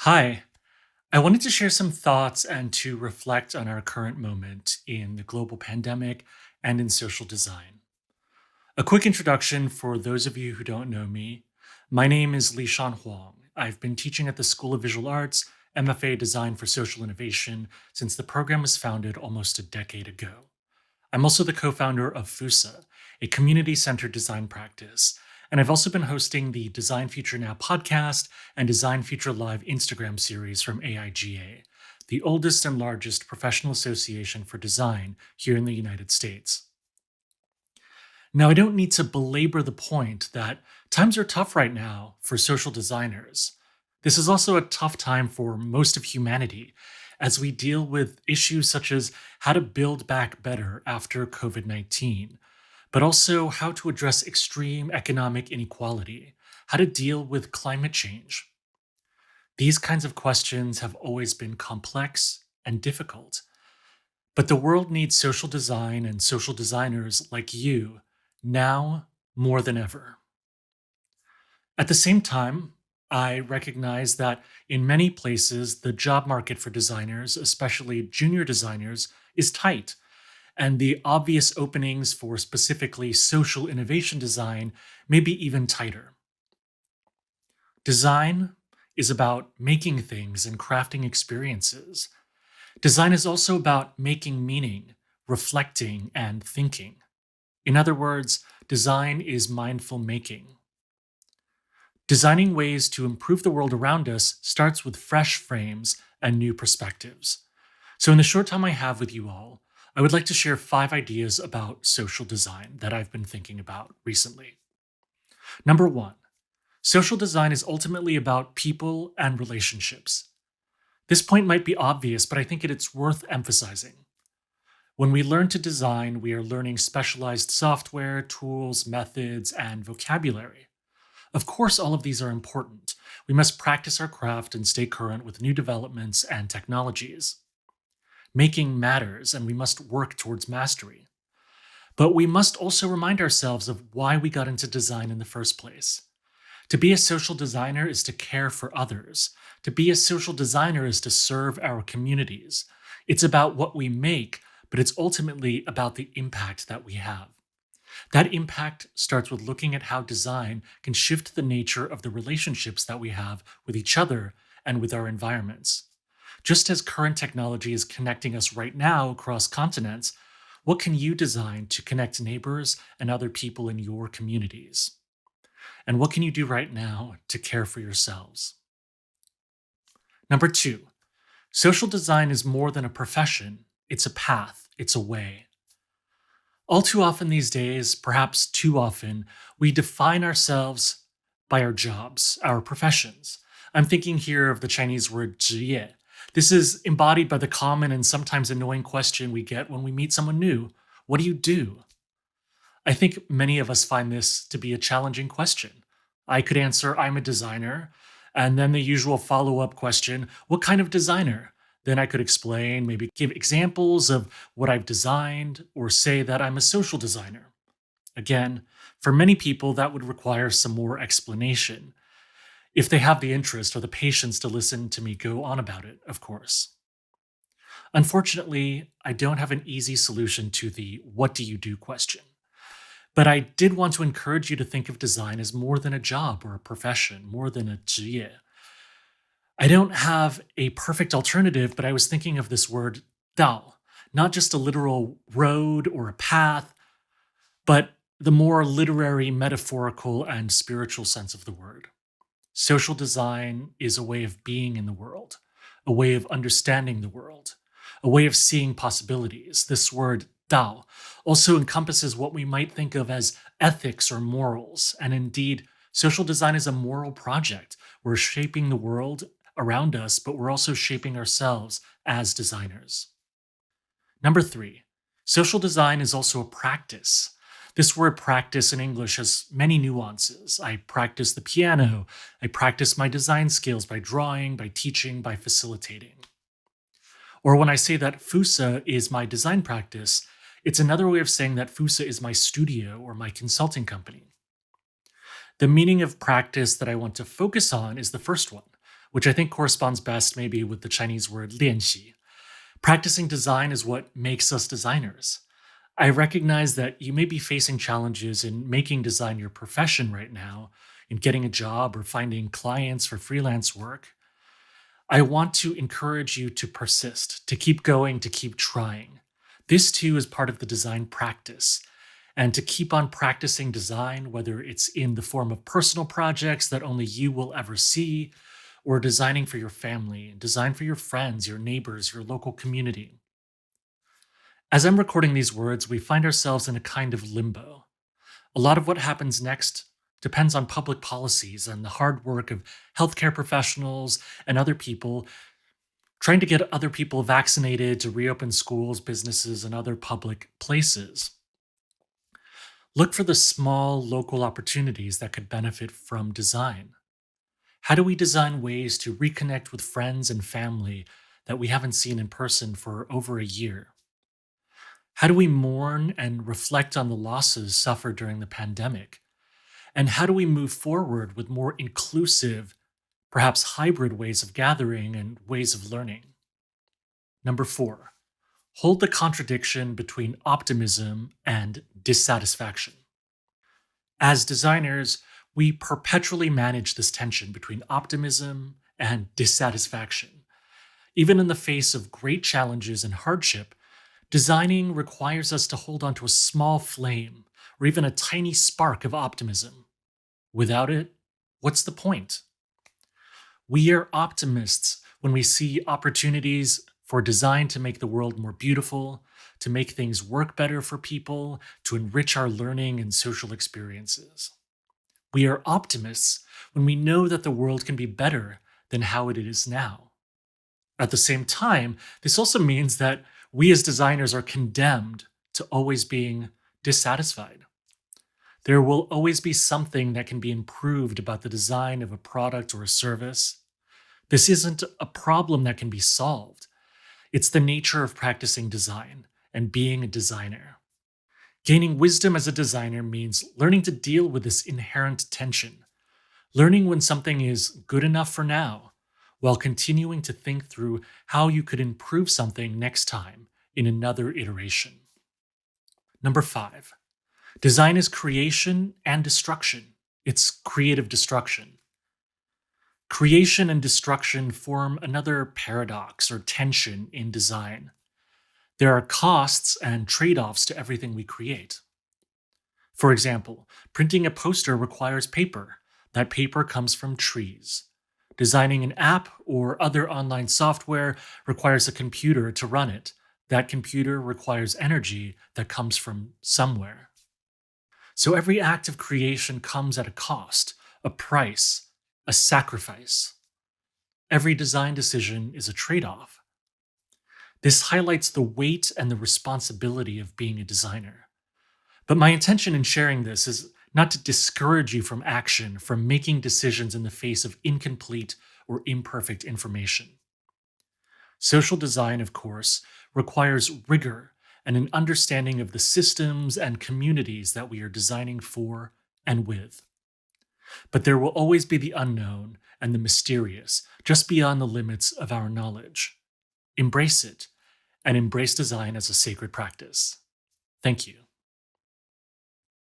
Hi, I wanted to share some thoughts and to reflect on our current moment in the global pandemic and in social design. A quick introduction for those of you who don't know me. My name is Lishan Huang. I've been teaching at the School of Visual Arts, MFA Design for Social Innovation, since the program was founded almost a decade ago. I'm also the co founder of FUSA, a community centered design practice. And I've also been hosting the Design Future Now podcast and Design Future Live Instagram series from AIGA, the oldest and largest professional association for design here in the United States. Now, I don't need to belabor the point that times are tough right now for social designers. This is also a tough time for most of humanity as we deal with issues such as how to build back better after COVID 19, but also how to address extreme economic inequality, how to deal with climate change. These kinds of questions have always been complex and difficult, but the world needs social design and social designers like you now more than ever. At the same time, I recognize that in many places, the job market for designers, especially junior designers, is tight, and the obvious openings for specifically social innovation design may be even tighter. Design is about making things and crafting experiences. Design is also about making meaning, reflecting, and thinking. In other words, design is mindful making. Designing ways to improve the world around us starts with fresh frames and new perspectives. So, in the short time I have with you all, I would like to share 5 ideas about social design that I've been thinking about recently. Number one, social design is ultimately about people and relationships. This point might be obvious, but I think it's worth emphasizing. When we learn to design, we are learning specialized software, tools, methods, and vocabulary. Of course, all of these are important. We must practice our craft and stay current with new developments and technologies. Making matters, and we must work towards mastery. But we must also remind ourselves of why we got into design in the first place. To be a social designer is to care for others. To be a social designer is to serve our communities. It's about what we make, but it's ultimately about the impact that we have. That impact starts with looking at how design can shift the nature of the relationships that we have with each other and with our environments. Just as current technology is connecting us right now across continents, what can you design to connect neighbors and other people in your communities? And what can you do right now to care for yourselves? Number two, social design is more than a profession, it's a path, it's a way. All too often these days, perhaps too often, we define ourselves by our jobs, our professions. I'm thinking here of the Chinese word 职业. This is embodied by the common and sometimes annoying question we get when we meet someone new. What do you do? I think many of us find this to be a challenging question. I could answer, I'm a designer, and then the usual follow up question, what kind of designer? Then I could explain, maybe give examples of what I've designed, or say that I'm a social designer. Again, for many people, that would require some more explanation, if they have the interest or the patience to listen to me go on about it, of course. Unfortunately, I don't have an easy solution to the what do you do question. But I did want to encourage you to think of design as more than a job or a profession, more than a 职业. I don't have a perfect alternative, but I was thinking of this word dao, not just a literal road or a path, but the more literary, metaphorical, and spiritual sense of the word. Social design is a way of being in the world, a way of understanding the world, a way of seeing possibilities. This word Dao also encompasses what we might think of as ethics or morals. And indeed, social design is a moral project. We're shaping the world around us, but we're also shaping ourselves as designers. Number three, social design is also a practice. This word practice in English has many nuances. I practice the piano. I practice my design skills by drawing, by teaching, by facilitating. Or when I say that FUSA is my design practice, it's another way of saying that FUSA is my studio or my consulting company. The meaning of practice that I want to focus on is the first one, which I think corresponds best maybe with the Chinese word 练习. Practicing design is what makes us designers. I recognize that you may be facing challenges in making design your profession right now, in getting a job or finding clients for freelance work. I want to encourage you to persist, to keep going, to keep trying. This too is part of the design practice. And to keep on practicing design, whether it's in the form of personal projects that only you will ever see, or designing for your family, design for your friends, your neighbors, your local community. As I'm recording these words, we find ourselves in a kind of limbo. A lot of what happens next depends on public policies and the hard work of healthcare professionals and other people trying to get other people vaccinated to reopen schools, businesses, and other public places. Look for the small local opportunities that could benefit from design. How do we design ways to reconnect with friends and family that we haven't seen in person for over a year? How do we mourn and reflect on the losses suffered during the pandemic? And how do we move forward with more inclusive, perhaps hybrid ways of gathering and ways of learning? Number four, hold the contradiction between optimism and dissatisfaction. As designers, we perpetually manage this tension between optimism and dissatisfaction. Even in the face of great challenges and hardship, designing requires us to hold on to a small flame or even a tiny spark of optimism. Without it, what's the point? We are optimists when we see opportunities for design to make the world more beautiful, to make things work better for people, to enrich our learning and social experiences. We are optimists when we know that the world can be better than how it is now. At the same time, this also means that we as designers are condemned to always being dissatisfied. There will always be something that can be improved about the design of a product or a service. This isn't a problem that can be solved. It's the nature of practicing design and being a designer. Gaining wisdom as a designer means learning to deal with this inherent tension, learning when something is good enough for now, while continuing to think through how you could improve something next time in another iteration. Number five, design is creation and destruction. It's creative destruction. Creation and destruction form another paradox or tension in design. There are costs and trade offs to everything we create. For example, printing a poster requires paper. That paper comes from trees. Designing an app or other online software requires a computer to run it. That computer requires energy that comes from somewhere. So every act of creation comes at a cost, a price, a sacrifice. Every design decision is a trade off. This highlights the weight and the responsibility of being a designer. But my intention in sharing this is not to discourage you from action, from making decisions in the face of incomplete or imperfect information. Social design, of course, requires rigor and an understanding of the systems and communities that we are designing for and with. But there will always be the unknown and the mysterious, just beyond the limits of our knowledge. Embrace it, and embrace design as a sacred practice. Thank you.